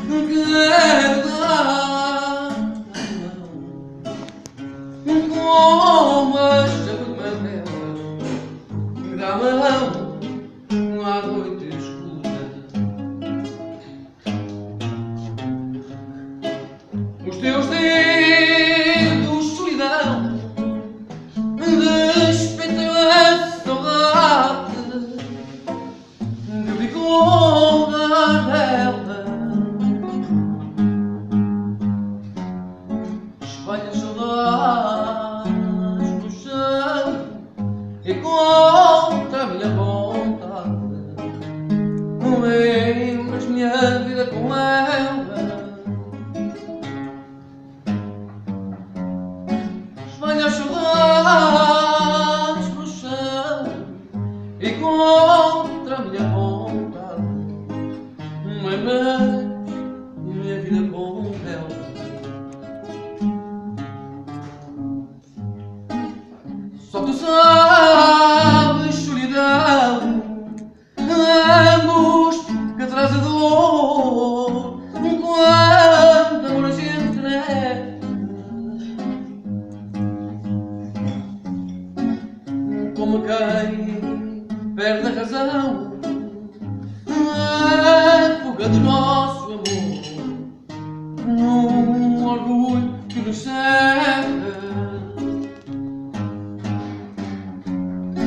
quero dar como as chamas da mão à noite escura. Os teus dedos, solidão, despeitam a saudade de licor da vela. Espalha saudades no chão e contra a minha vontade. Não lembras minha vida com ela. Espalha as saudades no chão e contra a minha vontade. Não lembras minha vida com ela. Só tu sabes, solidão, a angústia que traz a dor quando amor a gente nega. Como quem perde a razão, a fuga do nosso amor num orgulho que nos cega.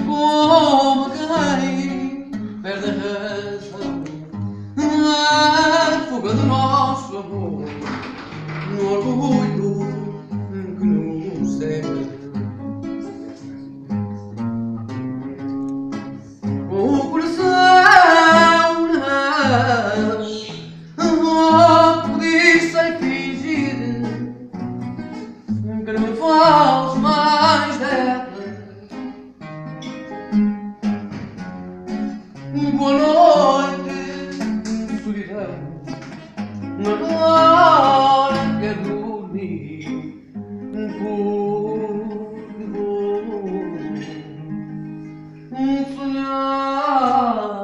Como quem perde a razão, a fuga do nosso amor no orgulho que nos cega. O coração não podia sem fingir, que não me fales mais dela. Boa noite, solidão, agora quero dormir, porque vou sonhar.